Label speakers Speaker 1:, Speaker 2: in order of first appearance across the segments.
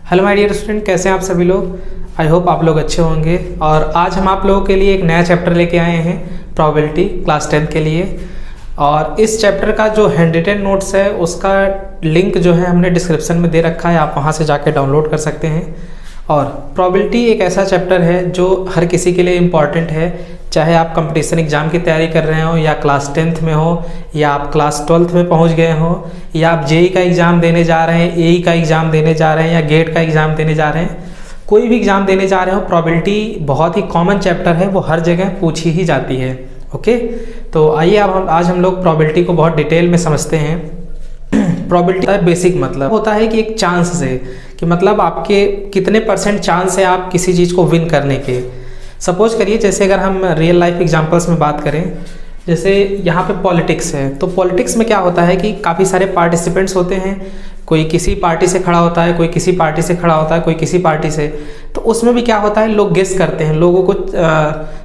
Speaker 1: Hello my dear student, कैसे हैं आप सभी लोग। आई होप आप लोग अच्छे होंगे। और आज हम आप लोगों के लिए एक नया चैप्टर लेके आए हैं, प्रोबेबिलिटी क्लास 10 के लिए। और इस चैप्टर का जो हैंड रिटन नोट्स है उसका लिंक जो है हमने डिस्क्रिप्शन में दे रखा है, आप वहाँ से जाके डाउनलोड कर सकते हैं। और प्रोबेबिलिटी एक ऐसा चैप्टर है जो हर किसी के लिए इम्पॉर्टेंट है, चाहे आप कंपटीशन एग्ज़ाम की तैयारी कर रहे हो, या क्लास 10th में हो, या आप क्लास 12th में पहुंच गए हो, या आप जेई का एग्ज़ाम देने जा रहे हैं, एई का एग्ज़ाम देने जा रहे हैं, या गेट का एग्ज़ाम देने जा रहे हैं, कोई भी एग्ज़ाम देने जा रहे हो। प्रोबेबिलिटी बहुत ही कॉमन चैप्टर है, वो हर जगह पूछी ही जाती है। ओके, तो आइए अब आज हम लोग प्रोबेबिलिटी को बहुत डिटेल में समझते हैं। प्रोबेबिलिटी का बेसिक मतलब होता है कि एक चांस है, कि मतलब आपके कितने % चांस है आप किसी चीज़ को विन करने के। सपोज करिए, जैसे अगर हम रियल लाइफ एग्जांपल्स में बात करें, जैसे यहाँ पे पॉलिटिक्स है, तो पॉलिटिक्स में क्या होता है कि काफ़ी सारे पार्टिसिपेंट्स होते हैं। कोई किसी पार्टी से खड़ा होता है, कोई किसी पार्टी से खड़ा होता है, कोई किसी पार्टी से। तो उसमें भी क्या होता है, लोग गेस करते हैं, लोगों को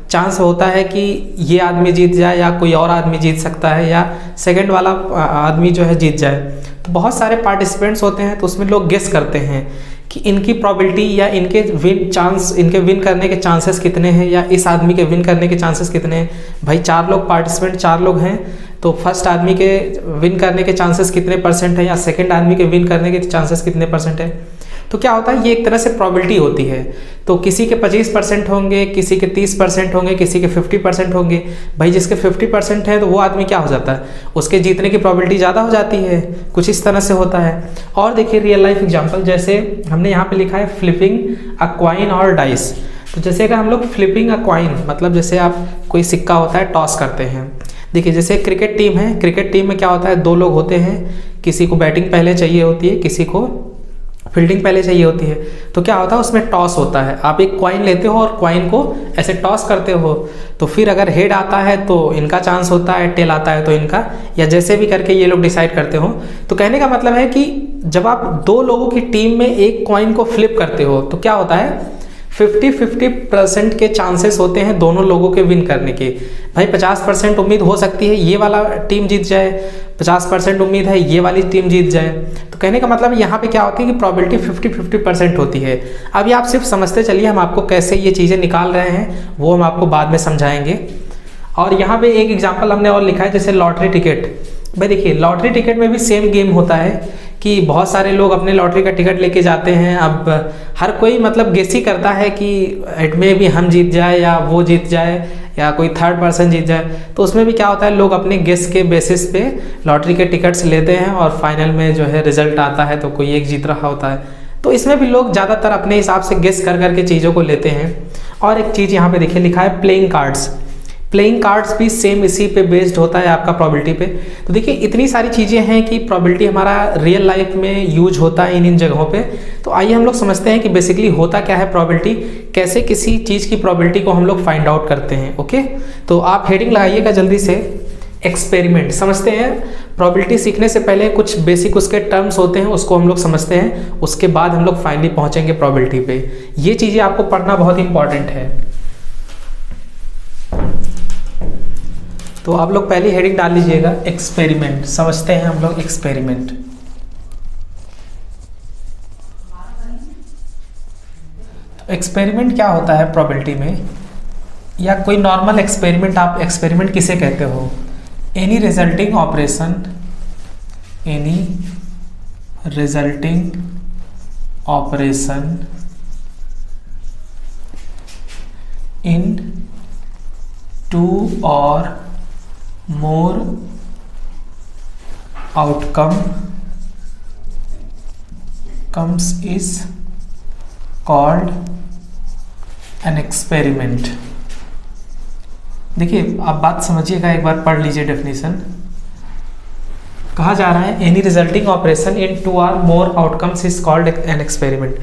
Speaker 1: चांस होता है कि ये आदमी जीत जाए, या कोई और आदमी जीत सकता है, या सेकंड वाला आदमी जो है जीत जाए। तो बहुत सारे पार्टिसिपेंट्स होते हैं, तो उसमें लोग गेस करते हैं कि इनकी प्रोबेबिलिटी या इनके विन करने के चांसेस कितने हैं, या इस आदमी के विन करने के चांसेस कितने हैं। भाई 4 लोग पार्टिसिपेंट 4 लोग हैं, तो फर्स्ट आदमी के विन करने के चांसेस कितने % है, या सेकंड आदमी के विन करने के चांसेस कितने % है। तो क्या होता है, ये एक तरह से प्रोबेबिलिटी होती है। तो किसी के 25% होंगे, किसी के 30% होंगे, किसी के 50% होंगे। भाई जिसके 50% है तो वो आदमी क्या हो जाता है, उसके जीतने की प्रोबेबिलिटी ज़्यादा हो जाती है। कुछ इस तरह से होता है। और देखिए रियल लाइफ एग्जांपल, जैसे हमने यहाँ पे लिखा है फ्लिपिंग अ क्वाइन और डाइस। तो जैसे अगर हम लोग फ्लिपिंग अ क्वाइन मतलब जैसे आप कोई सिक्का होता है टॉस करते हैं। देखिए जैसे क्रिकेट टीम है, क्रिकेट टीम में क्या होता है, 2 लोग होते हैं, किसी को बैटिंग पहले चाहिए होती है, किसी को फील्डिंग पहले चाहिए होती है। तो क्या होता है, उसमें टॉस होता है। आप एक कॉइन लेते हो और कॉइन को ऐसे टॉस करते हो, तो फिर अगर हेड आता है तो इनका चांस होता है, टेल आता है तो इनका, या जैसे भी करके ये लोग डिसाइड करते हो। तो कहने का मतलब है कि जब आप 2 लोगों की टीम में एक कॉइन को फ्लिप करते हो तो क्या होता है, 50-50% के चांसेस होते हैं दोनों लोगों के विन करने के। भाई 50% उम्मीद हो सकती है ये वाला टीम जीत जाए, 50% उम्मीद है ये वाली टीम जीत जाए। तो कहने का मतलब यहाँ पे क्या होती है कि प्रोबेबिलिटी 50-50% होती है। अभी आप सिर्फ समझते चलिए, हम आपको कैसे ये चीज़ें निकाल रहे हैं वो हम आपको बाद में समझाएंगे। और यहाँ पे एक एग्जाम्पल हमने और लिखा है, जैसे लॉटरी टिकट। भाई देखिए लॉटरी टिकट में भी सेम गेम होता है कि बहुत सारे लोग अपने लॉटरी का टिकट लेके जाते हैं। अब हर कोई मतलब गेस ही करता है कि इट में भी हम जीत जाए, या वो जीत जाए, या कोई थर्ड पर्सन जीत जाए। तो उसमें भी क्या होता है, लोग अपने गेस के बेसिस पे लॉटरी के टिकट्स लेते हैं, और फाइनल में जो है रिजल्ट आता है तो कोई एक जीत रहा होता है। तो इसमें भी लोग ज़्यादातर अपने हिसाब से गेस कर करके चीज़ों को लेते हैं। और एक चीज़ यहाँ पे देखिए लिखा है प्लेइंग कार्ड्स। प्लेइंग कार्ड्स भी सेम इसी पे बेस्ड होता है आपका प्रोबेबिलिटी पे। तो देखिए इतनी सारी चीज़ें हैं कि प्रोबेबिलिटी हमारा रियल लाइफ में यूज होता है इन जगहों पे। तो आइए हम लोग समझते हैं कि बेसिकली होता क्या है प्रोबेबिलिटी, कैसे किसी चीज़ की प्रोबेबिलिटी को हम लोग फाइंड आउट करते हैं। ओके, तो आप हेडिंग लगाइएगा जल्दी से, एक्सपेरिमेंट। समझते हैं प्रोबेबिलिटी सीखने से पहले कुछ बेसिक उसके टर्म्स होते हैं, उसको हम लोग समझते हैं, उसके बाद हम लोग फाइनली पहुँचेंगे प्रोबेबिलिटी पे। ये चीज़ें आपको पढ़ना बहुत इंपॉर्टेंट है। तो आप लोग पहली हेडिंग डाल लीजिएगा, एक्सपेरिमेंट। समझते हैं हम लोग एक्सपेरिमेंट। तो एक्सपेरिमेंट क्या होता है प्रोबेबिलिटी में, या कोई नॉर्मल एक्सपेरिमेंट। आप एक्सपेरिमेंट किसे कहते हो, any resulting operation, any resulting operation in 2 or more outcome comes is called an experiment। देखिए आप बात समझिएगा, एक बार पढ़ लीजिए डेफिनेशन। कहा जा रहा है any resulting operation in 2 or more outcomes is called an experiment।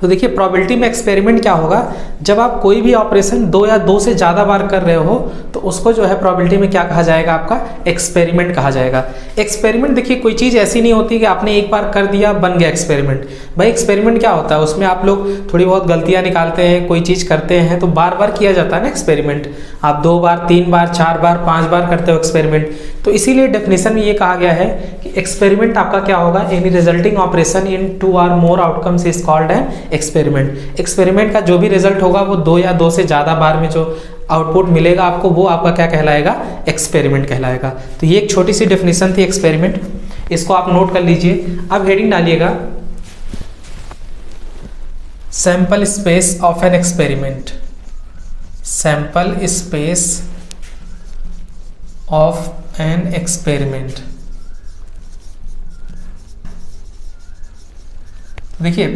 Speaker 1: तो देखिए प्रोबेबिलिटी में एक्सपेरिमेंट क्या होगा, जब आप कोई भी ऑपरेशन 2 या 2 से ज़्यादा बार कर रहे हो तो उसको जो है प्रोबेबिलिटी में क्या कहा जाएगा, आपका एक्सपेरिमेंट कहा जाएगा। एक्सपेरिमेंट देखिए कोई चीज़ ऐसी नहीं होती कि आपने एक बार कर दिया बन गया एक्सपेरिमेंट। भाई एक्सपेरिमेंट क्या होता है, उसमें आप लोग थोड़ी बहुत गलतियाँ निकालते हैं, कोई चीज़ करते हैं तो बार बार किया जाता है ना एक्सपेरिमेंट। आप 2 बार 3 बार 4 बार 5 बार करते हो एक्सपेरिमेंट। तो इसीलिए डेफिनेशन में ये कहा गया है कि एक्सपेरिमेंट आपका क्या होगा, any resulting operation in 2 or more outcomes is called an experiment. Experiment का जो भी रिजल्ट होगा वो 2 या 2 से ज़्यादा बार में जो आउटपुट मिलेगा आपको, वो आपका क्या कहलाएगा, एक्सपेरिमेंट कहलाएगा। तो ये एक छोटी सी डेफिनेशन थी एक्सपेरिमेंट, इसको आप नोट कर लीजिए। अब हेडिंग डालिएगा sample space of an experiment. Sample space of an experiment. देखिए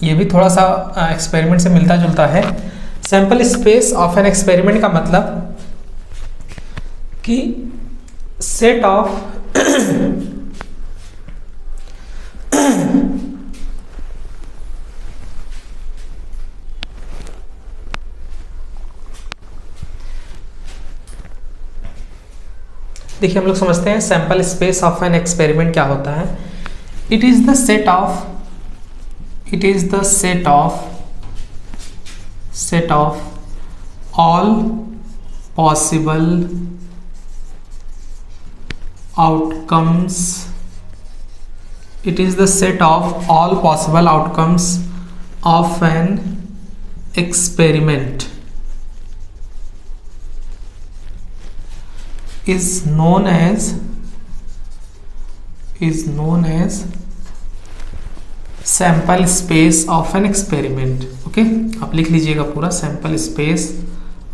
Speaker 1: ये भी थोड़ा सा एक्सपेरिमेंट से मिलता जुलता है। Sample space of an experiment का मतलब कि सेट ऑफ देखिए हम लोग समझते हैं sample space of an experiment क्या होता है। It is the set of all possible outcomes. It is the set of all possible outcomes of an experiment is known as sample space of an experiment। Okay, आप लिख लीजिएगा पूरा sample space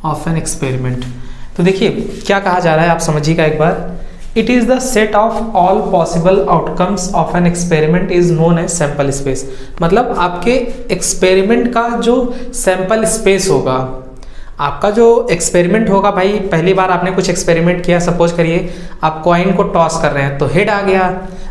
Speaker 1: of an experiment. तो देखिए क्या कहा जा रहा है, आप समझिएगा एक बार। It is the set of all possible outcomes of an experiment is known as sample space. मतलब आपके एक्सपेरिमेंट का जो सैंपल स्पेस होगा, आपका जो एक्सपेरिमेंट होगा, भाई पहली बार आपने कुछ एक्सपेरिमेंट किया, सपोज करिए आप कॉइन को टॉस कर रहे हैं तो हेड आ गया,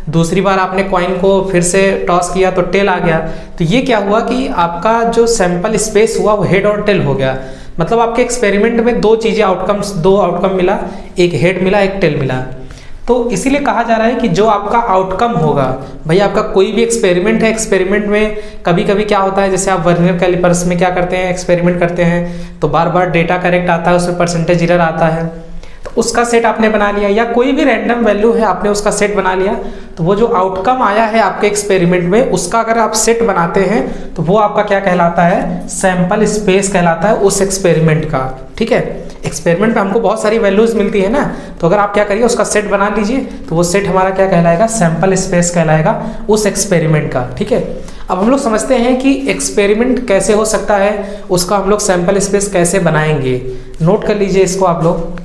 Speaker 1: दूसरी बार आपने कॉइन को फिर से टॉस किया तो टेल आ गया। तो ये क्या हुआ कि आपका जो सैंपल स्पेस हुआ वो हेड और टेल हो गया। मतलब आपके एक्सपेरिमेंट में 2 चीज़ें आउटकम्स, 2 आउटकम मिला, एक हेड मिला एक टेल मिला। तो इसीलिए कहा जा रहा है कि जो आपका आउटकम होगा, भाई आपका कोई भी एक्सपेरिमेंट है, एक्सपेरिमेंट में कभी कभी क्या होता है, जैसे आप वर्नियर कैलिपर्स में क्या करते हैं, एक्सपेरिमेंट करते हैं तो बार बार डेटा करेक्ट आता है, उसमें परसेंटेज एरर आता है, तो उसका सेट आपने बना लिया, या कोई भी रैंडम वैल्यू है आपने उसका सेट बना लिया, तो वो जो आउटकम आया है आपके एक्सपेरिमेंट में उसका अगर आप सेट बनाते हैं तो वो आपका क्या कहलाता है, सैंपल स्पेस कहलाता है उस एक्सपेरिमेंट का। ठीक है, एक्सपेरिमेंट में हमको बहुत सारी वैल्यूज मिलती है ना, तो अगर आप क्या करिए उसका सेट बना लीजिए तो वो सेट हमारा क्या कहलाएगा, सैंपल स्पेस कहलाएगा उस एक्सपेरिमेंट का। ठीक है, अब हम लोग समझते हैं कि एक्सपेरिमेंट कैसे हो सकता है, उसका हम लोग सैंपल स्पेस कैसे बनाएंगे। नोट कर लीजिए इसको आप लोग।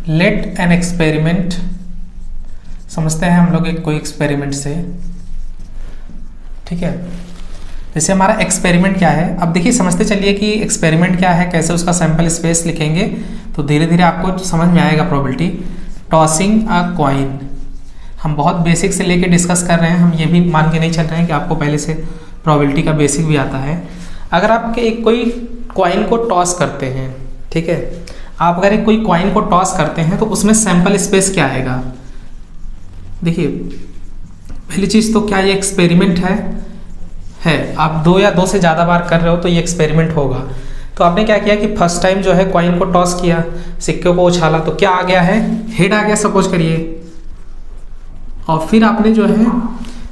Speaker 1: लेट एन एक्सपेरिमेंट, समझते हैं हम लोग एक कोई एक्सपेरिमेंट से। ठीक है, जैसे हमारा एक्सपेरिमेंट क्या है, अब देखिए समझते चलिए कि एक्सपेरिमेंट क्या है, कैसे उसका सैंपल स्पेस लिखेंगे, तो धीरे धीरे आपको समझ में आएगा। प्रोबेबिलिटी टॉसिंग अ कॉइन, हम बहुत बेसिक से लेके डिस्कस कर रहे हैं, हम ये भी मान के नहीं चल रहे हैं कि आपको पहले से प्रोबेबिलिटी का बेसिक भी आता है। अगर आप एक कोई कॉइन को टॉस करते हैं, ठीक है, आप अगर एक कोई कॉइन को टॉस करते हैं तो उसमें सैंपल स्पेस क्या आएगा। देखिए पहली चीज़ तो क्या ये एक्सपेरिमेंट है, आप 2 या 2 से ज़्यादा बार कर रहे हो तो ये एक्सपेरिमेंट होगा। तो आपने क्या किया कि फर्स्ट टाइम जो है कॉइन को टॉस किया, सिक्के को उछाला, तो क्या आ गया है, हेड आ गया सपोज करिए। और फिर आपने जो है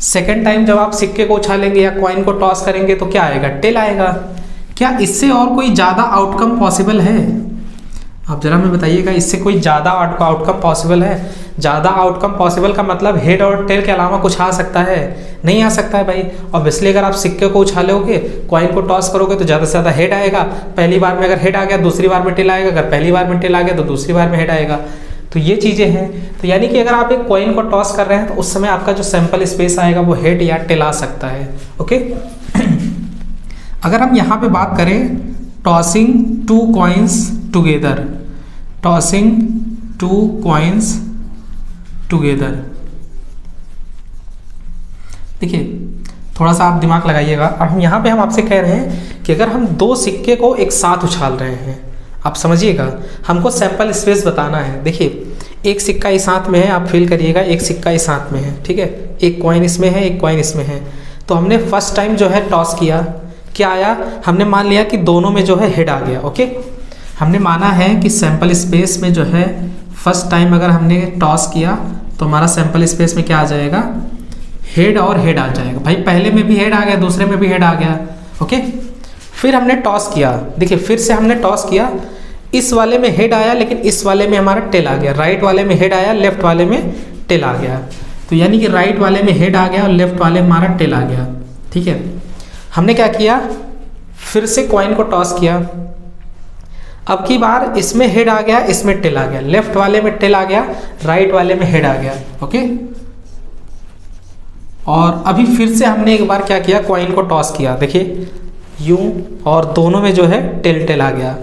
Speaker 1: सेकेंड टाइम जब आप सिक्के को उछालेंगे या कॉइन को टॉस करेंगे तो क्या आएगा, टेल आएगा। क्या इससे और कोई ज़्यादा आउटकम पॉसिबल है, आप जरा हमें बताइएगा, इससे कोई ज़्यादा आउटकम पॉसिबल है। ज़्यादा आउटकम पॉसिबल का मतलब हेड और टेल के अलावा कुछ आ सकता है? नहीं आ सकता है भाई। ऑब्वियसली अगर आप सिक्के को उछालोगे, कॉइन को टॉस करोगे तो ज़्यादा से ज़्यादा हेड आएगा। पहली बार में अगर हेड आ गया, दूसरी बार में टेल आएगा, अगर पहली बार में टेल आ गया तो दूसरी बार में हेड आएगा। तो ये चीज़ें हैं। तो यानी कि अगर आप एक कॉइन को टॉस कर रहे हैं तो उस समय आपका जो सैंपल स्पेस आएगा वो हेड या टेल आ सकता है। ओके। अगर हम यहाँ पे बात करें tossing two coins together, tossing two coins together, देखिए थोड़ा सा आप दिमाग लगाइएगा। अब हम यहाँ पे हम आपसे कह रहे हैं कि अगर हम दो सिक्के को एक साथ उछाल रहे हैं, आप समझिएगा, हमको सैंपल स्पेस बताना है। देखिए एक सिक्का इस हाथ में है, आप फील करिएगा, एक सिक्का इस हाथ में है, ठीक है, एक कॉइन इसमें है, एक कॉइन इसमें है। तो हमने फर्स्ट टाइम जो है टॉस किया, क्या आया? हमने मान लिया कि दोनों में जो है हेड आ गया। ओके, हमने माना है कि सैंपल स्पेस में जो है फर्स्ट टाइम अगर हमने टॉस किया तो हमारा सैंपल स्पेस में क्या आ जाएगा? हेड और हेड आ जाएगा। भाई पहले में भी हेड आ गया, दूसरे में भी हेड आ गया। ओके, फिर हमने टॉस किया, देखिए फिर से हमने टॉस किया, इस वाले में हेड आया लेकिन इस वाले में हमारा टेल आ गया। राइट वाले में हेड आया, लेफ्ट वाले में टेल आ गया। तो यानी कि राइट वाले में हेड आ गया और लेफ्ट वाले में हमारा टेल आ गया। ठीक है, हमने क्या किया? फिर से कॉइन को टॉस किया। अब की बार इसमें हेड आ गया, इसमें टेल आ गया, लेफ्ट वाले में टेल आ गया, राइट वाले में हेड आ गया। ओके, और अभी फिर से हमने एक बार क्या किया? कॉइन को टॉस किया, देखिए यूं, और दोनों में जो है टेल टेल आ गया।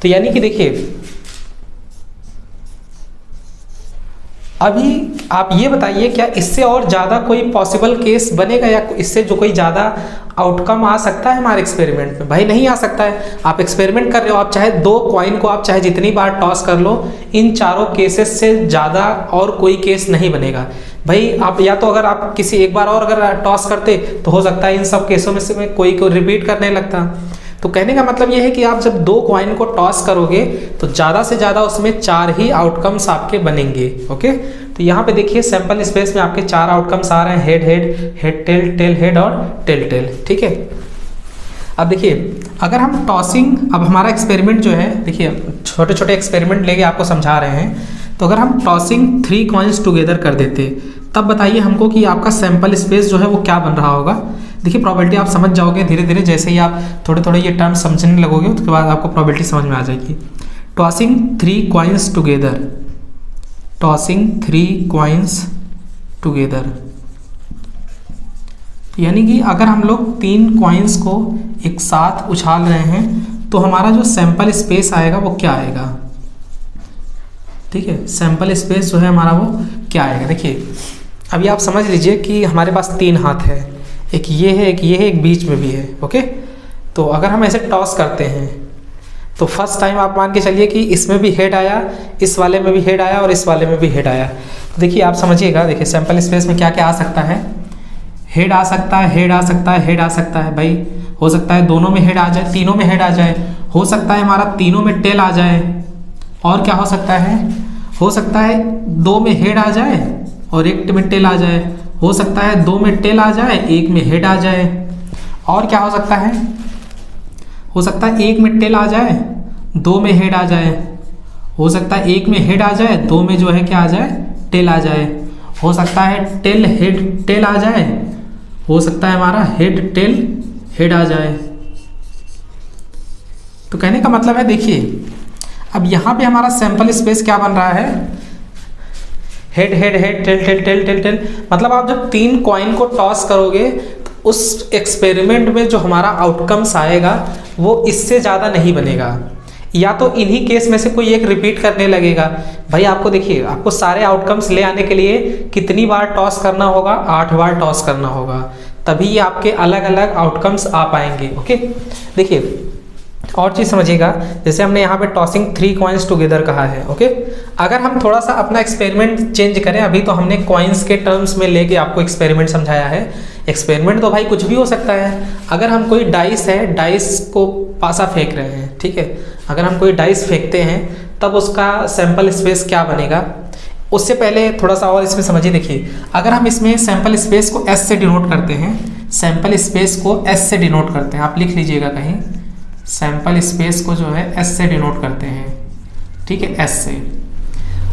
Speaker 1: तो यानी कि देखिए अभी आप ये बताइए क्या इससे और ज़्यादा कोई पॉसिबल केस बनेगा या इससे जो कोई ज़्यादा आउटकम आ सकता है हमारे एक्सपेरिमेंट में? भाई नहीं आ सकता है। आप एक्सपेरिमेंट कर रहे हो, आप चाहे दो कॉइन को आप चाहे जितनी बार टॉस कर लो, इन चारों केसेस से ज़्यादा और कोई केस नहीं बनेगा। भाई आप या तो अगर आप किसी एक बार और अगर टॉस करते तो हो सकता है इन सब केसों में से कोई को रिपीट करने लगता। तो कहने का मतलब ये है कि आप जब दो कॉइन को टॉस करोगे तो ज़्यादा से ज़्यादा उसमें चार ही आउटकम्स आपके बनेंगे। ओके, तो यहाँ पे देखिए सैंपल स्पेस में आपके चार आउटकम्स आ रहे हैं, head head, head tail, tail head और टेल टेल। ठीक है, अब देखिए अगर हम टॉसिंग, अब हमारा एक्सपेरिमेंट जो है, देखिए छोटे छोटे एक्सपेरिमेंट लेके आपको समझा रहे हैं। तो अगर हम टॉसिंग थ्री कॉइन्स टुगेदर कर देते तब बताइए हमको कि आपका सैंपल स्पेस जो है वो क्या बन रहा होगा। देखिए प्रोबेबिलिटी आप समझ जाओगे धीरे धीरे, जैसे ही आप थोड़े थोड़े ये टर्म समझने लगोगे उसके बाद आपको प्रोबेबिलिटी समझ में आ जाएगी। Tossing three coins together, tossing three coins together, यानी कि अगर हम लोग तीन कॉइन्स को एक साथ उछाल रहे हैं तो हमारा जो सैंपल स्पेस आएगा वो क्या आएगा? ठीक है, सैंपल स्पेस जो है हमारा वो क्या आएगा? देखिए अभी आप समझ लीजिए कि हमारे पास तीन हाथ है, एक ये है, एक ये है, एक बीच में भी है। ओके, तो अगर हम ऐसे टॉस करते हैं तो फर्स्ट टाइम आप मान के चलिए कि इसमें भी हेड आया, इस वाले में भी हेड आया और इस वाले में भी हेड आया। तो देखिए आप समझिएगा, देखिए सैंपल स्पेस में क्या क्या आ सकता है? हेड आ सकता है, हेड आ सकता है, हेड आ सकता है। भाई हो सकता है दोनों में हेड आ जाए, तीनों में हेड आ जाए, हो सकता है हमारा तीनों में टेल आ जाए, और क्या हो सकता है? हो सकता है दो में हेड आ जाए और एक में टेल आ जाए, हो सकता है दो में टेल आ जाए, एक में हेड आ जाए, और क्या हो सकता है? हो सकता है एक में टेल आ जाए, दो में हेड आ जाए, हो सकता है एक में हेड आ जाए, दो में जो है क्या आ जाए? टेल आ जाए, हो सकता है टेल हेड टेल आ जाए, हो सकता है हमारा हेड टेल हेड आ जाए। तो कहने का मतलब है, देखिए अब यहाँ पे हमारा सैंपल स्पेस क्या बन रहा है? Head head head, tail tail tail tail tail. मतलब आप जब तीन कॉइन को टॉस करोगे तो उस एक्सपेरिमेंट में जो हमारा आउटकम्स आएगा वो इससे ज़्यादा नहीं बनेगा, या तो इन्हीं केस में से कोई एक रिपीट करने लगेगा। भाई आपको देखिए, आपको सारे आउटकम्स ले आने के लिए कितनी बार टॉस करना होगा? 8 बार टॉस करना होगा, तभी ये आपके अलग अलग आउटकम्स आ पाएंगे। ओके, देखिए और चीज़ समझिएगा, जैसे हमने यहाँ पे टॉसिंग थ्री कॉइन्स टुगेदर कहा है। ओके, अगर हम थोड़ा सा अपना एक्सपेरिमेंट चेंज करें, अभी तो हमने कॉइन्स के टर्म्स में लेके आपको एक्सपेरिमेंट समझाया है। एक्सपेरिमेंट तो भाई कुछ भी हो सकता है। अगर हम कोई डाइस है, डाइस को पासा फेंक रहे हैं, ठीक है, अगर हम कोई डाइस फेंकते हैं तब उसका सैंपल स्पेस क्या बनेगा? उससे पहले थोड़ा सा और इसमें समझिए। देखिए अगर हम इसमें सैंपल स्पेस को एस से डिनोट करते हैं, सैंपल स्पेस को एस से डिनोट करते हैं, आप लिख लीजिएगा कहीं, सैंपल स्पेस को जो है एस से डिनोट करते हैं। ठीक है, एस से।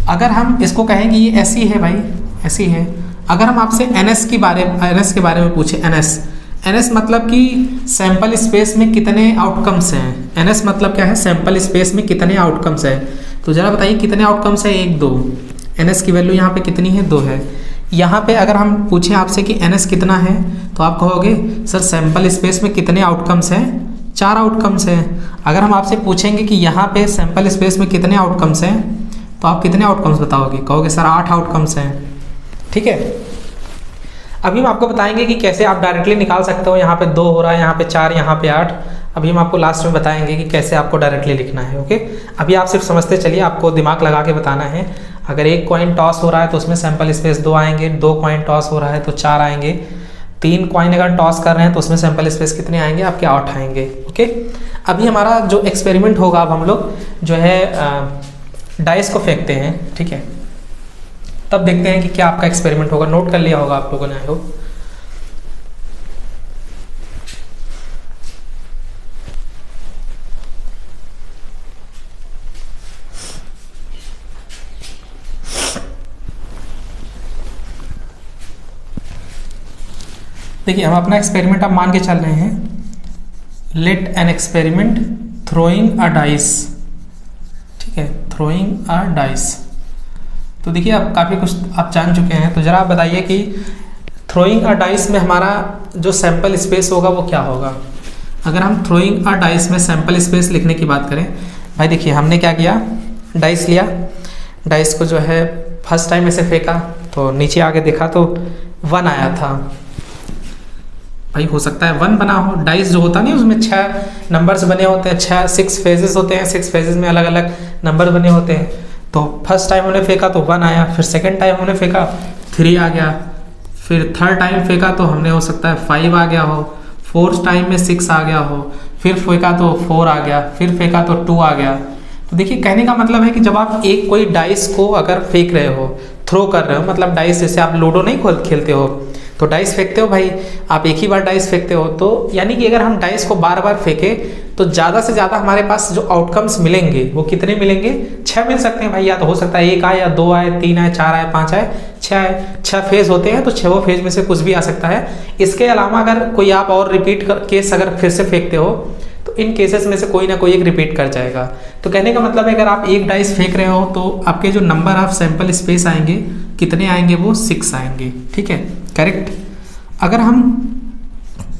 Speaker 1: अगर हम इसको कहेंगे ये ऐसी है भाई, ऐसी है। अगर हम आपसे एनएस के बारे में पूछे, एनएस मतलब कि सैंपल स्पेस में कितने आउटकम्स हैं। एनएस मतलब क्या है, सैंपल स्पेस में कितने आउटकम्स है। तो जरा बताइए कितने आउटकम्स है, 1 2। एनएस की वैल्यू यहाँ पे कितनी है, 2 है। यहाँ पे अगर हम पूछें आपसे कि एनएस कितना है, तो आप कहोगे सर सैंपल स्पेस में कितने आउटकम्स हैं, 4 आउटकम्स हैं। अगर हम आपसे पूछेंगे कि यहाँ पे सैंपल स्पेस में कितने आउटकम्स हैं, तो आप कितने आउटकम्स बताओगे, कहोगे सर 8 आउटकम्स हैं। ठीक है, अभी हम आपको बताएंगे कि कैसे आप डायरेक्टली निकाल सकते हो। यहाँ पे 2 हो रहा है, यहाँ पे 4, यहाँ पे 8। अभी हम आपको लास्ट में बताएंगे कि कैसे आपको डायरेक्टली लिखना है। ओके, अभी आप सिर्फ समझते चलिए, आपको दिमाग लगा के बताना है। अगर 1 कॉइन टॉस हो रहा है तो उसमें सैंपल स्पेस 2 आएंगे, 2 कॉइन टॉस हो रहा है तो 4 आएंगे, 3 कॉइन अगर टॉस कर रहे हैं तो उसमें सैंपल स्पेस कितने आएंगे, आपके 8 आएंगे। ओके, अभी हमारा जो एक्सपेरिमेंट होगा, अब हम लोग जो है डाइस को फेंकते हैं। ठीक है, तब देखते हैं कि क्या आपका एक्सपेरिमेंट होगा। नोट कर लिया होगा आप लोगों ने, आई होप। देखिए, हम अपना एक्सपेरिमेंट अब मान के चल रहे हैं। Let an experiment throwing a dice. ठीक है, थ्रोइंग अ डाइस। तो देखिए, आप काफ़ी कुछ आप जान चुके हैं। तो ज़रा आप बताइए कि थ्रोइंग अ डाइस में हमारा जो सैंपल स्पेस होगा वो क्या होगा। अगर हम थ्रोइंग अ डाइस में सैंपल स्पेस लिखने की बात करें, भाई देखिए हमने क्या किया, डाइस लिया, डाइस को जो है फर्स्ट टाइम ऐसे फेंका तो नीचे आके देखा तो 1 आया था। भाई हो सकता है 1 बना हो। डाइस जो होता नहीं, उसमें 6 नंबर्स बने होते हैं, 6 फेजेस होते हैं, 6 फेजेस में अलग अलग नंबर बने होते हैं। तो फर्स्ट टाइम हमने फेंका तो 1 आया, फिर सेकंड टाइम हमने फेंका 3 आ गया, फिर थर्ड टाइम फेंका तो हमने हो सकता है 5 आ गया हो, फोर्थ टाइम में 6 आ गया हो, फिर फेंका तो 4 आ गया, फिर फेंका तो 2 आ गया। तो देखिए, कहने का मतलब है कि जब आप एक कोई डाइस को अगर फेंक रहे हो, थ्रो कर रहे हो, मतलब डाइस जैसे आप लूडो नहीं खेलते हो तो डाइस फेंकते हो भाई, आप एक ही बार डाइस फेंकते हो। तो यानी कि अगर हम डाइस को बार बार फेंके तो ज़्यादा से ज़्यादा हमारे पास जो आउटकम्स मिलेंगे वो कितने मिलेंगे, 6 मिल सकते हैं भाई। या तो हो सकता है 1 आए, या 2 आए, 3 आए, 4 आए, 5 आए, 6 आए। 6 फेज होते हैं तो 6 फेज में से कुछ भी आ सकता है। इसके अलावा अगर कोई आप और रिपीट केस अगर फिर से फेंकते हो तो इन केसेस में से कोई ना कोई एक रिपीट कर जाएगा। तो कहने का मतलब है अगर आप एक डाइस फेंक रहे हो तो आपके जो नंबर ऑफ सैंपल स्पेस आएंगे कितने आएंगे, वो 6 आएंगे। ठीक है, करेक्ट। अगर हम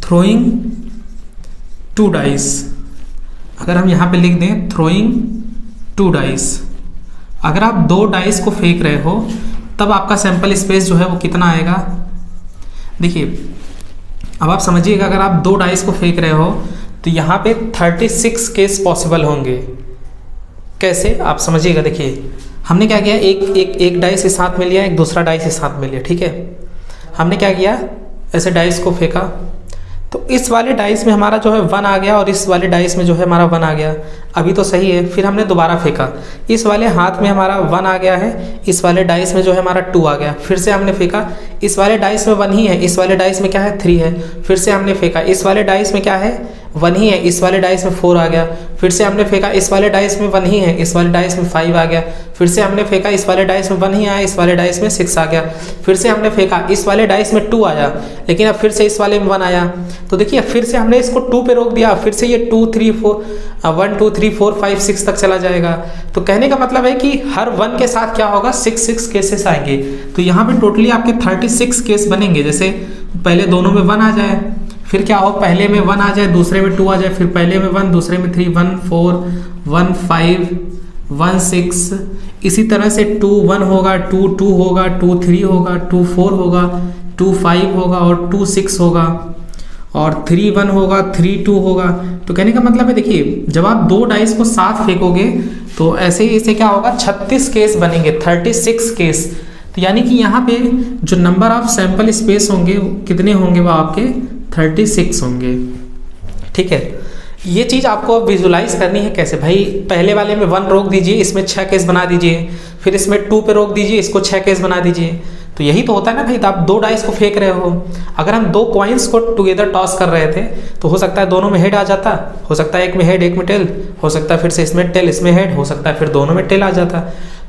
Speaker 1: थ्रोइंग 2 डाइस, अगर हम यहाँ पे लिख दें थ्रोइंग 2 डाइस, अगर आप 2 डाइस को फेंक रहे हो तब आपका सैंपल स्पेस जो है वो कितना आएगा। देखिए, अब आप समझिएगा, अगर आप 2 डाइस को फेंक रहे हो तो यहाँ पे 36 केस पॉसिबल होंगे। कैसे, आप समझिएगा। देखिए, हमने क्या किया, एक डाइस इस हाथ में लिया, एक दूसरा डाइस इस हाथ में लिया। ठीक है, हमने क्या किया, ऐसे डाइस को फेंका तो इस वाले डाइस में हमारा जो है 1 आ गया और इस वाले डाइस में जो है हमारा 1 आ गया। अभी तो सही है। फिर हमने दोबारा फेंका, इस वाले हाथ में हमारा 1 आ गया है, इस वाले डाइस में जो है हमारा 2 आ गया। फिर से हमने फेंका, इस वाले डाइस में 1 ही है, इस वाले डाइस में क्या है 3 है। फिर से हमने फेंका, इस वाले डाइस में क्या है 1 ही है, इस वाले डाइस में 4 आ गया। फिर से हमने फेंका, इस वाले डाइस में 1 ही है, इस वाले डाइस में 5 आ गया। फिर से हमने फेंका, इस वाले डाइस में 1 ही आया, इस वाले डाइस में 6 आ गया। फिर से हमने फेंका, इस वाले डाइस में 2 आया, लेकिन अब फिर से इस वाले में 1 आया। तो देखिए, फिर से हमने इसको 2 पे रोक दिया, फिर से ये 2 3 4 1 2 3 4 5 6 तक चला जाएगा। तो कहने का मतलब है कि हर 1 के साथ क्या होगा, 6 केसेस आएंगे। तो यहाँ पे टोटली आपके 36 केस बनेंगे। जैसे पहले दोनों में 1 आ जाए, फिर क्या हो, पहले में 1 आ जाए, दूसरे में 2 आ जाए, फिर पहले में 1, दूसरे में 3, 1 4 1 5 1 6, इसी तरह से 2 1 होगा, 2 2 होगा, 2 3 होगा, 2 4 होगा, 2 5 होगा और 2 6 होगा और 3 1 होगा, 3 2 होगा। तो कहने का मतलब है, देखिए, जब आप 2 डाइस को साथ फेंकोगे तो ऐसे ही इसे क्या होगा, 36 केस बनेंगे, 36 केस। तो यानी कि यहाँ पे जो नंबर ऑफ सैंपल स्पेस होंगे कितने होंगे, वो आपके 36 होंगे। ठीक है, ये चीज़ आपको विजुलाइज करनी है। कैसे भाई, पहले वाले में 1 रोक दीजिए, इसमें 6 केस बना दीजिए, फिर इसमें 2 पे रोक दीजिए, इसको 6 केस बना दीजिए। तो यही तो होता है ना भाई। तो आप 2 डाइस को फेंक रहे हो, अगर हम 2 कॉइन्स को टुगेदर टॉस कर रहे थे तो हो सकता है दोनों में हेड आ जाता, हो सकता है एक में हेड एक में टेल, हो सकता है फिर से इसमें टेल इसमें हेड, हो सकता है फिर दोनों में टेल आ जाता।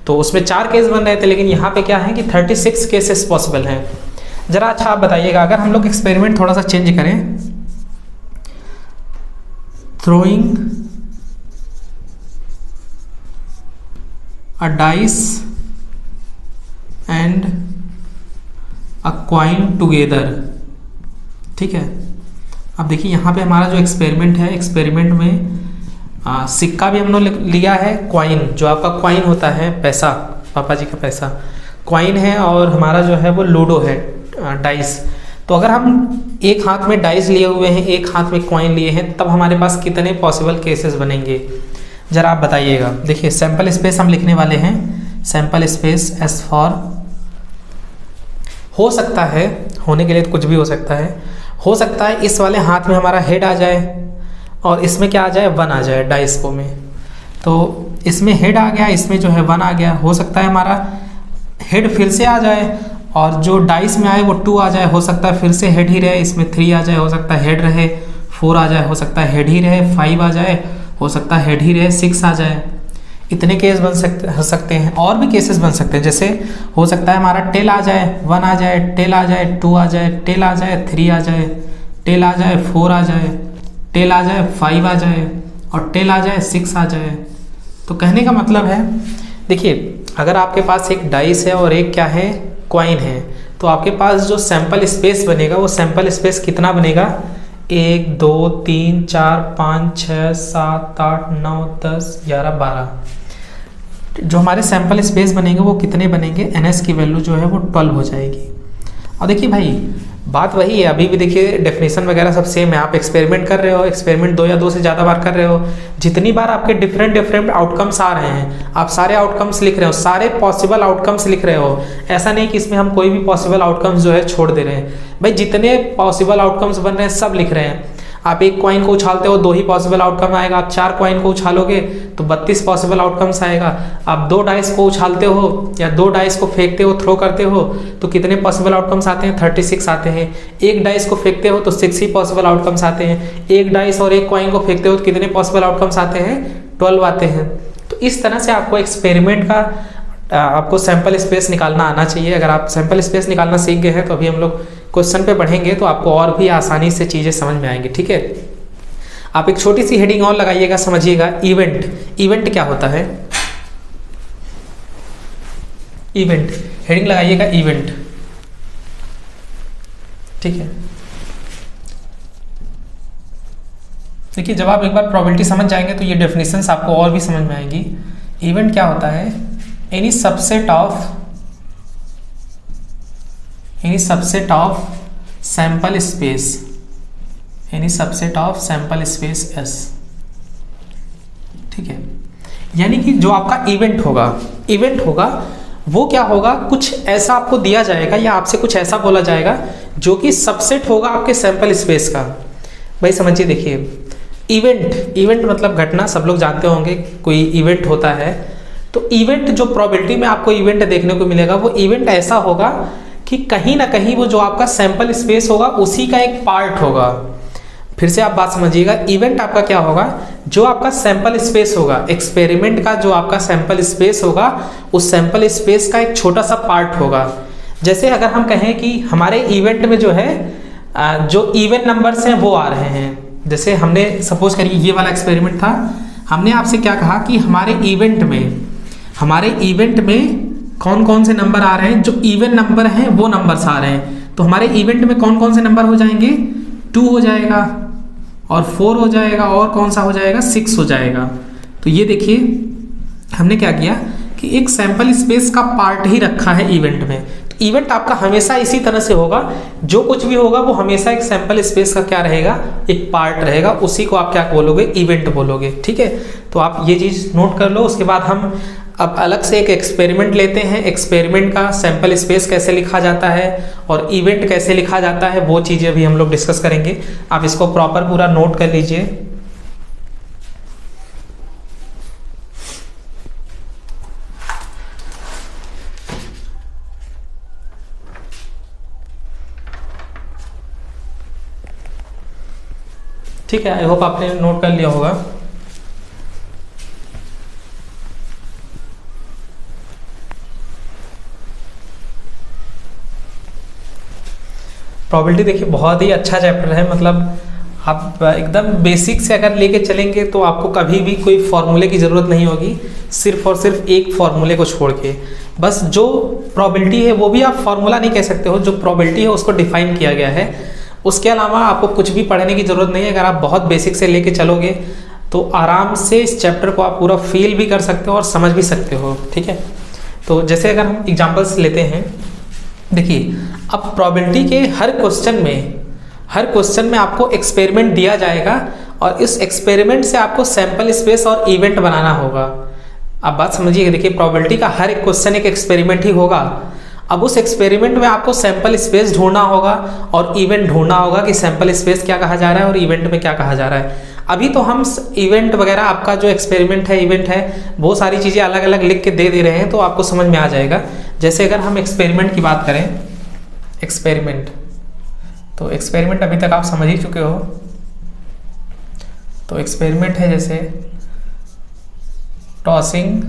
Speaker 1: तो उसमें 4 केस बन रहे थे, लेकिन यहाँ पे क्या है कि 36 केसेस पॉसिबल हैं। ज़रा अच्छा आप बताइएगा, अगर हम लोग एक्सपेरिमेंट थोड़ा सा चेंज करें, throwing a dice and a coin together, ठीक है। अब देखिए यहाँ पे हमारा जो एक्सपेरिमेंट है, एक्सपेरिमेंट में सिक्का भी हमने लिया है, कॉइन जो आपका कॉइन होता है, पैसा, पापा जी का पैसा कॉइन है, और हमारा जो है वो लूडो है, डाइस। तो अगर हम एक हाथ में डाइस लिए हुए हैं, एक हाथ में कॉइन लिए हैं, तब हमारे पास कितने पॉसिबल केसेस बनेंगे, ज़रा आप बताइएगा। देखिए सैंपल स्पेस हम लिखने वाले हैं, सैंपल स्पेस एस फॉर, हो सकता है, होने के लिए तो कुछ भी हो सकता है इस वाले हाथ में हमारा हेड आ जाए और इसमें क्या आ जाए, 1 आ जाए डाइस को में। तो इसमें हेड आ गया, इसमें जो है 1 आ गया। हो सकता है हमारा हेड फिर से आ जाए और जो डाइस में आए वो 2 आ जाए। हो सकता है फिर से हेड ही रहे, इसमें 3 आ जाए। हो सकता है हेड रहे 4 आ जाए। हो सकता है हेड ही रहे 5 आ जाए। हो सकता है हेड ही रहे 6 आ जाए। इतने केस हो सकते हैं। और भी केसेस बन सकते हैं, जैसे हो सकता है हमारा टेल आ जाए, 1 आ जाए, टेल आ जाए 2 आ जाए, टेल आ जाए 3 आ जाए, टेल आ जाए 4 आ जाए, टेल आ जाए 5 आ जाए और टेल आ जाए 6 आ जाए। तो कहने का मतलब है, देखिए अगर आपके पास एक डाइस है और एक क्या है, कॉइन है, तो आपके पास जो सैंपल स्पेस बनेगा वो सैंपल स्पेस कितना बनेगा, 1 2 3 4 5 6 7 8 9 10 11 12। जो हमारे सैंपल स्पेस बनेंगे वो कितने बनेंगे, एनएस की वैल्यू जो है वो 12 हो जाएगी। और देखिए भाई बात वही है, अभी भी देखिए डेफिनेशन वगैरह सब सेम है। आप एक्सपेरिमेंट कर रहे हो, एक्सपेरिमेंट 2 या 2 से ज़्यादा बार कर रहे हो, जितनी बार आपके डिफरेंट आउटकम्स आ रहे हैं, आप सारे आउटकम्स लिख रहे हो, सारे पॉसिबल आउटकम्स लिख रहे हो। ऐसा नहीं कि इसमें हम कोई भी पॉसिबल आउटकम्स जो है छोड़ दे रहे हैं। भाई जितने पॉसिबल आउटकम्स बन रहे हैं सब लिख रहे हैं। आप एक कॉइन को उछालते हो 2 ही पॉसिबल आउटकम आएगा। आप 4 कॉइन को उछालोगे तो 32 पॉसिबल आउटकम्स आएगा। आप 2 डाइस को उछालते हो या 2 डाइस को फेंकते हो, थ्रो करते हो, तो कितने पॉसिबल आउटकम्स आते हैं, 36 आते हैं। एक डाइस को फेंकते हो तो 6 ही पॉसिबल आउटकम्स आते हैं। एक डाइस और एक कॉइन को फेंकते हो तो कितने पॉसिबल आउटकम्स आते हैं, 12 आते हैं। तो इस तरह से आपको एक्सपेरिमेंट का आपको सैंपल स्पेस निकालना आना चाहिए। अगर आप सैंपल स्पेस निकालना सीख गए हैं तो अभी हम लोग क्वेश्चन पे बढ़ेंगे तो आपको और भी आसानी से चीज़ें समझ में आएंगी, ठीक है। आप एक छोटी सी हेडिंग और लगाइएगा, समझिएगा। इवेंट क्या होता है, इवेंट हेडिंग लगाइएगा, इवेंट, ठीक है। देखिए जब आप एक बार प्रोबेबिलिटी समझ जाएंगे तो ये डेफिनेशंस आपको और भी समझ में आएंगी। इवेंट क्या होता है, any subset of sample space, any subset of sample space S, ठीक है। यानी कि जो आपका इवेंट होगा वो क्या होगा, कुछ ऐसा आपको दिया जाएगा या आपसे कुछ ऐसा बोला जाएगा जो कि सबसेट होगा आपके सैंपल स्पेस का। भाई समझिए, देखिए इवेंट मतलब घटना, सब लोग जानते होंगे कोई इवेंट होता है। तो इवेंट जो प्रोबेबिलिटी में आपको इवेंट देखने को मिलेगा वो इवेंट ऐसा होगा कि कहीं ना कहीं वो जो आपका सैंपल स्पेस होगा उसी का एक पार्ट होगा। फिर से आप बात समझिएगा, इवेंट आपका क्या होगा, जो आपका सैंपल स्पेस होगा, एक्सपेरिमेंट का जो आपका सैंपल स्पेस होगा उस सैंपल स्पेस का एक छोटा सा पार्ट होगा। जैसे अगर हम कहें कि हमारे इवेंट में जो है जो इवन नंबर्स हैं वो आ रहे हैं। जैसे हमने सपोज करिए ये वाला एक्सपेरिमेंट था, हमने आपसे क्या कहा कि हमारे इवेंट में कौन कौन से नंबर आ रहे हैं, जो इवन नंबर हैं वो नंबर्स आ रहे हैं। तो हमारे इवेंट में कौन कौन से नंबर हो जाएंगे, 2 हो जाएगा और 4 हो जाएगा और कौन सा हो जाएगा, 6 हो जाएगा। तो ये देखिए हमने क्या किया कि एक सैंपल स्पेस का पार्ट ही रखा है इवेंट में। तो इवेंट आपका हमेशा इसी तरह से होगा, जो कुछ भी होगा वो हमेशा एक सैंपल स्पेस का क्या रहेगा, एक पार्ट रहेगा। उसी को आप क्या बोलोगे, इवेंट बोलोगे, ठीक है। तो आप ये चीज़ नोट कर लो। उसके बाद हम अब अलग से एक एक्सपेरिमेंट लेते हैं। एक्सपेरिमेंट का सैंपल स्पेस कैसे लिखा जाता है और इवेंट कैसे लिखा जाता है वो चीज़ें अभी हम लोग डिस्कस करेंगे। आप इसको प्रॉपर पूरा नोट कर लीजिए। ठीक है, आई होप आपने नोट कर लिया होगा। प्रोबेबिलिटी देखिए बहुत ही अच्छा चैप्टर है, मतलब आप एकदम बेसिक से अगर लेके चलेंगे तो आपको कभी भी कोई फॉर्मूले की ज़रूरत नहीं होगी, सिर्फ और सिर्फ एक फॉर्मूले को छोड़ के। बस जो प्रोबेबिलिटी है वो भी आप फॉर्मूला नहीं कह सकते हो, जो प्रोबेबिलिटी है उसको डिफाइन किया गया है। उसके अलावा आपको कुछ भी पढ़ने की ज़रूरत नहीं है। अगर आप बहुत बेसिक से लेके चलोगे तो आराम से इस चैप्टर को आप पूरा फील भी कर सकते हो और समझ भी सकते हो, ठीक है। तो जैसे अगर हम एग्जांपल्स लेते हैं, देखिए अब प्रोबेबिलिटी के हर क्वेश्चन में आपको एक्सपेरिमेंट दिया जाएगा और इस एक्सपेरिमेंट से आपको सैंपल स्पेस और इवेंट बनाना होगा। अब बात समझिए, देखिए प्रोबेबिलिटी का हर एक क्वेश्चन एक एक्सपेरिमेंट ही होगा। अब उस एक्सपेरिमेंट में आपको सैंपल स्पेस ढूंढना होगा और इवेंट ढूंढना होगा कि सैंपल स्पेस क्या कहा जा रहा है और इवेंट में क्या कहा जा रहा है। अभी तो हम इवेंट वगैरह, आपका जो एक्सपेरिमेंट है, इवेंट है, बहुत सारी चीज़ें अलग अलग लिख के दे रहे हैं, तो आपको समझ में आ जाएगा। जैसे अगर हम एक्सपेरिमेंट की बात करें, एक्सपेरिमेंट, तो एक्सपेरिमेंट अभी तक आप समझ ही चुके हो। तो एक्सपेरिमेंट है जैसे tossing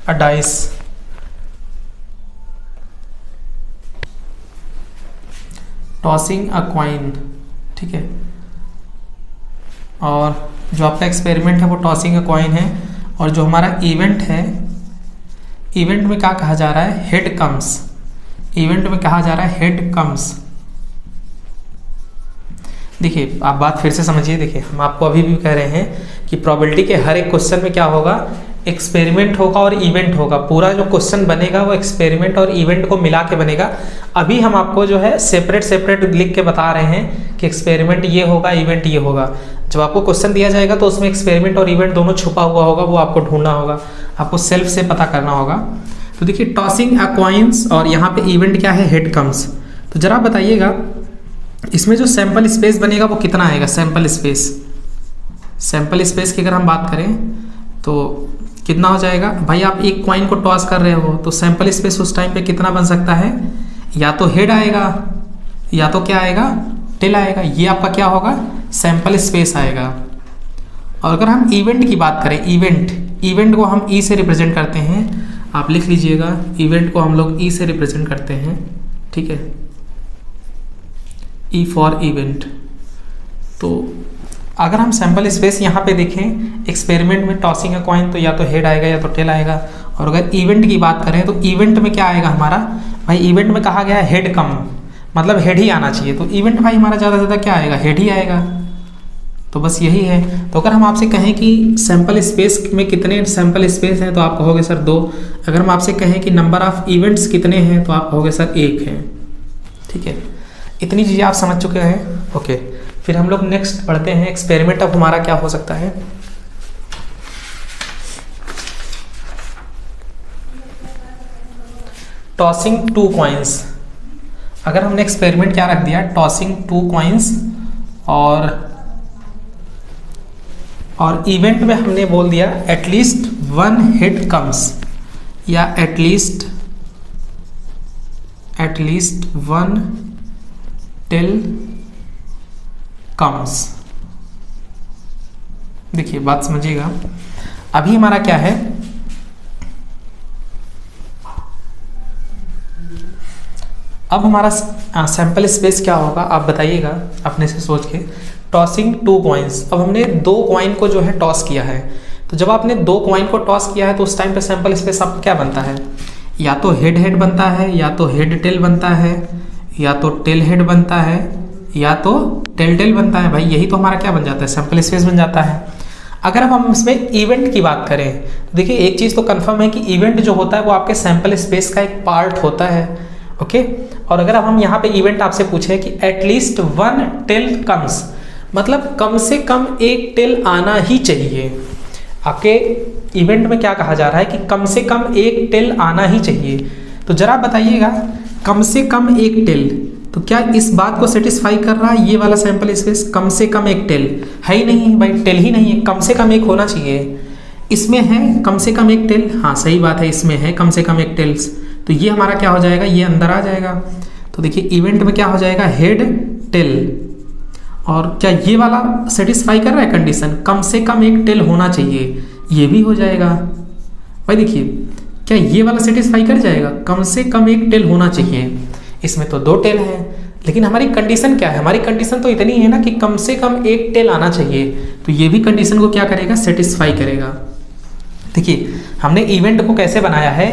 Speaker 1: a dice, tossing a coin, ठीक है। और जो आपका एक्सपेरिमेंट है वो टॉसिंग अ कॉइन है। और जो हमारा इवेंट है, इवेंट में क्या कहा जा रहा है, हेड कम्स। इवेंट में कहा जा रहा है हेड कम्स। देखिए आप बात फिर से समझिए, देखिए हम आपको अभी भी कह रहे हैं कि प्रोबेबिलिटी के हर एक क्वेश्चन में क्या होगा, एक्सपेरिमेंट होगा और इवेंट होगा। पूरा जो क्वेश्चन बनेगा वो एक्सपेरिमेंट और इवेंट को मिला के बनेगा। अभी हम आपको जो है सेपरेट लिख के बता रहे हैं कि एक्सपेरिमेंट ये होगा, इवेंट ये होगा। जब आपको क्वेश्चन दिया जाएगा तो उसमें एक्सपेरिमेंट और इवेंट दोनों छुपा हुआ होगा, वो आपको ढूंढना होगा, आपको सेल्फ से पता करना होगा। तो देखिए टॉसिंग अ कॉइन्स और यहाँ पे इवेंट क्या है, हेड कम्स। तो जरा बताइएगा इसमें जो सैंपल स्पेस बनेगा वो कितना आएगा, सैंपल स्पेस की अगर हम बात करें तो कितना हो जाएगा भाई। आप एक कॉइन को टॉस कर रहे हो तो सैंपल स्पेस उस टाइम पे कितना बन सकता है, या तो हेड आएगा या तो क्या आएगा, टेल आएगा। ये आपका क्या होगा, सैंपल स्पेस आएगा। और अगर हम इवेंट की बात करें, इवेंट को हम ई से रिप्रेजेंट करते हैं, आप लिख लीजिएगा, इवेंट को हम लोग ई से रिप्रेजेंट करते हैं, ठीक है, ई फॉर इवेंट। तो अगर हम सैंपल स्पेस यहाँ पे देखें, एक्सपेरिमेंट में टॉसिंग अ कॉइन, तो या तो हेड आएगा या तो टेल आएगा। और अगर इवेंट की बात करें तो इवेंट में क्या आएगा हमारा, भाई इवेंट में कहा गया है हेड कम, मतलब हेड ही आना चाहिए। तो इवेंट भाई हमारा ज़्यादा से ज़्यादा क्या आएगा, हेड ही आएगा। तो बस यही है। तो अगर हम आपसे कहें कि सैंपल स्पेस में कितने सैंपल स्पेस हैं तो आप कहोगे सर 2। अगर हम आपसे कहें कि नंबर ऑफ इवेंट्स कितने हैं तो आप कहोगे सर 1 है, ठीक है। इतनी चीज़ें आप समझ चुके हैं, ओके। फिर हम लोग नेक्स्ट पढ़ते हैं एक्सपेरिमेंट। अब हमारा क्या हो सकता है, टॉसिंग 2 कॉइन्स। अगर हमने एक्सपेरिमेंट क्या रख दिया, टॉसिंग 2 कॉइन्स, और इवेंट में हमने बोल दिया एटलीस्ट 1 हेड कम्स, या एटलीस्ट 1 टेल कम्स। देखिए बात समझिएगा, अभी हमारा क्या है, अब हमारा सैंपल स्पेस क्या होगा आप बताइएगा अपने से सोच के। टॉसिंग 2 कॉइन्स, अब हमने 2 कॉइन को जो है टॉस किया है। तो जब आपने 2 कॉइन को टॉस किया है तो उस टाइम पे सैंपल स्पेस आपका क्या बनता है, या तो हेड बनता है, या तो हेड टेल बनता है, या तो टेल हेड बनता है, या तो टेल बनता है। भाई यही तो हमारा क्या बन जाता है, सैंपल स्पेस बन जाता है। अगर हम इसमें इवेंट की बात करें तो देखिए एक चीज़ तो कंफर्म है कि इवेंट जो होता है वो आपके सैंपल स्पेस का एक पार्ट होता है, ओके। और अगर हम यहाँ पे इवेंट आपसे पूछें कि एटलीस्ट 1 टेल कम्स, मतलब कम से कम 1 टेल आना ही चाहिए। आपके इवेंट में क्या कहा जा रहा है कि कम से कम 1 टेल आना ही चाहिए। तो जरा बताइएगा कम से कम 1 टेल, तो क्या इस बात को सेटिस्फाई कर रहा है ये वाला सैंपल स्पेस, कम से कम 1 टेल है ही नहीं भाई, टेल ही नहीं है, कम से कम 1 होना चाहिए। इसमें है कम से कम 1 टेल, हाँ सही बात है, इसमें है कम से कम 1 टेल्स। तो ये हमारा क्या हो जाएगा, ये अंदर आ जाएगा। तो देखिए इवेंट में क्या हो जाएगा, हेड टेल। और क्या ये वाला सेटिस्फाई कर रहा है कंडीशन, कम से कम 1 टेल होना चाहिए, ये भी हो जाएगा। भाई देखिए क्या ये वाला सेटिस्फाई कर जाएगा, कम से कम 1 टेल होना चाहिए। इसमें तो 2 टेल हैं, लेकिन हमारी कंडीशन क्या है, हमारी कंडीशन तो इतनी है ना कि कम से कम 1 टेल आना चाहिए। तो ये भी कंडीशन को क्या करेगा, सेटिस्फाई करेगा। देखिए हमने इवेंट को कैसे बनाया है,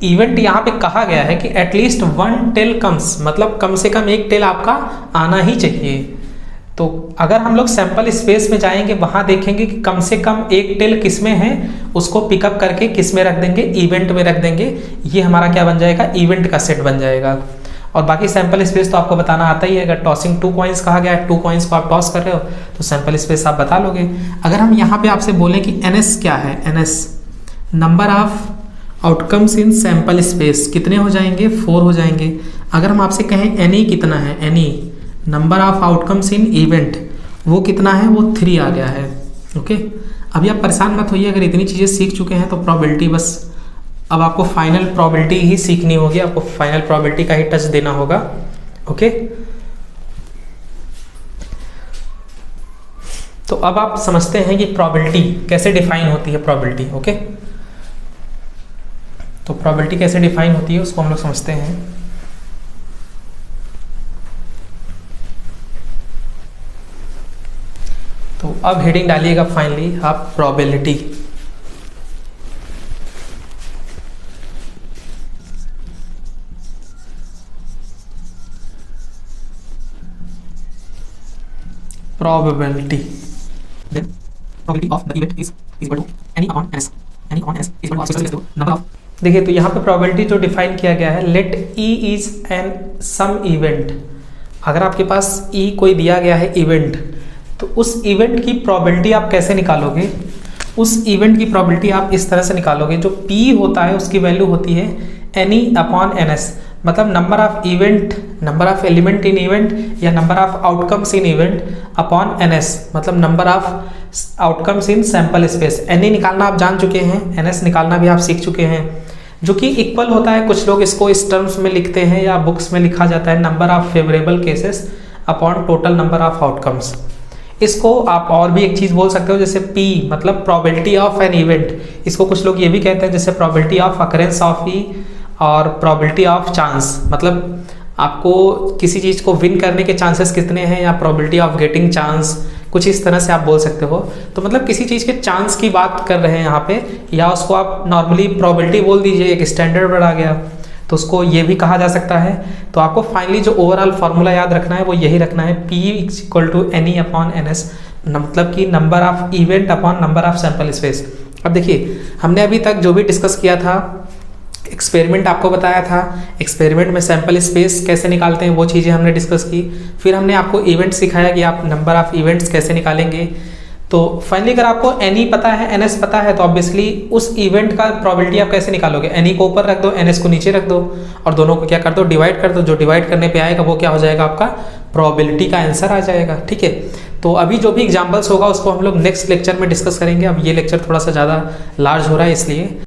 Speaker 1: इवेंट यहाँ पे कहा गया है कि एटलीस्ट 1 टेल कम्स, मतलब कम से कम 1 टेल आपका आना ही चाहिए। तो अगर हम लोग सैंपल स्पेस में जाएंगे, वहां देखेंगे कि कम से कम 1 टेल किस में है, उसको पिकअप करके किस में रख देंगे, इवेंट में रख देंगे। ये हमारा क्या बन जाएगा, इवेंट का सेट बन जाएगा। और बाकी सैंपल स्पेस तो आपको बताना आता ही है। अगर टॉसिंग 2 कॉइन्स कहा गया है, 2 कॉइन्स को आप टॉस कर रहे हो तो सैंपल स्पेस आप बता लोगे। अगर हम यहाँ पे आपसे बोलें कि NS क्या है, NS number of outcomes in sample space, कितने हो जाएंगे, 4 हो जाएंगे। अगर हम आपसे कहें NE कितना है, NE number of outcomes in event, वो कितना है, वो 3 आ गया है। ओके, अभी आप परेशान मत होइए, अगर इतनी चीज़ें सीख चुके हैं तो प्रोबेबिलिटी बस अब आपको फाइनल प्रोबेबिलिटी ही सीखनी होगी, आपको फाइनल प्रोबेबिलिटी का ही टच देना होगा। ओके, तो अब आप समझते हैं कि प्रोबेबिलिटी कैसे डिफाइन होती है, प्रोबेबिलिटी। ओके, तो प्रोबेबिलिटी कैसे डिफाइन होती है उसको हम लोग समझते हैं। तो अब हेडिंग डालिएगा फाइनली आप probability. probability, then probability of the event is equal to any upon ns, any upon ns is equal to number of। देखिए तो यहाँ पे probability जो डिफाइन किया गया है, let e is an some event। अगर आपके पास e कोई दिया गया है इवेंट, तो उस इवेंट की probability आप कैसे निकालोगे, उस इवेंट की probability आप इस तरह से निकालोगे, जो p होता है उसकी वैल्यू होती है any upon ns, मतलब number of event, number of element in event या number of outcomes in event upon NS, मतलब number of outcomes in sample space. NE निकालना आप जान चुके हैं, NS निकालना भी आप सीख चुके हैं, जो कि इक्वल होता है, कुछ लोग इसको इस टर्म्स में लिखते हैं या बुक्स में लिखा जाता है number of favourable cases upon total number of outcomes. इसको आप और भी एक चीज़ बोल सकते हो, जैसे P मतलब प्रोबेबिलिटी ऑफ एन इवेंट, इसको कुछ लोग ये भी कहते हैं जैसे प्रोबेबिलिटी ऑफ अकरेंस ऑफ ई और प्रोबेबिलिटी ऑफ चांस, मतलब आपको किसी चीज़ को विन करने के चांसेस कितने हैं, या प्रोबेबिलिटी ऑफ गेटिंग चांस, कुछ इस तरह से आप बोल सकते हो। तो मतलब किसी चीज़ के चांस की बात कर रहे हैं यहाँ पे, या उसको आप नॉर्मली प्रोबेबिलिटी बोल दीजिए, एक स्टैंडर्ड वर्ड आ गया तो उसको ये भी कहा जा सकता है। तो आपको फाइनली जो ओवरऑल फार्मूला याद रखना है वो यही रखना है, P equal to NE upon NS, मतलब कि number of event upon number of sample space. अब देखिए हमने अभी तक जो भी डिस्कस किया था, एक्सपेरिमेंट आपको बताया था, एक्सपेरिमेंट में सैंपल स्पेस कैसे निकालते हैं वो चीज़ें हमने डिस्कस की। फिर हमने आपको इवेंट सिखाया कि आप नंबर ऑफ इवेंट्स कैसे निकालेंगे। तो फाइनली अगर आपको NE पता है, NS पता है, तो ऑब्वियसली उस इवेंट का प्रोबेबिलिटी आप कैसे निकालोगे, NE को ऊपर रख दो, NS को नीचे रख दो और दोनों को क्या कर दो, डिवाइड कर दो। जो डिवाइड करने पे आएगा वो क्या हो जाएगा, आपका प्रोबेबिलिटी का आंसर आ जाएगा। ठीक है, तो अभी जो भी एग्जाम्पल्स होगा उसको हम लोग नेक्स्ट लेक्चर में डिस्कस करेंगे। अब ये लेक्चर थोड़ा सा ज़्यादा लार्ज हो रहा है इसलिए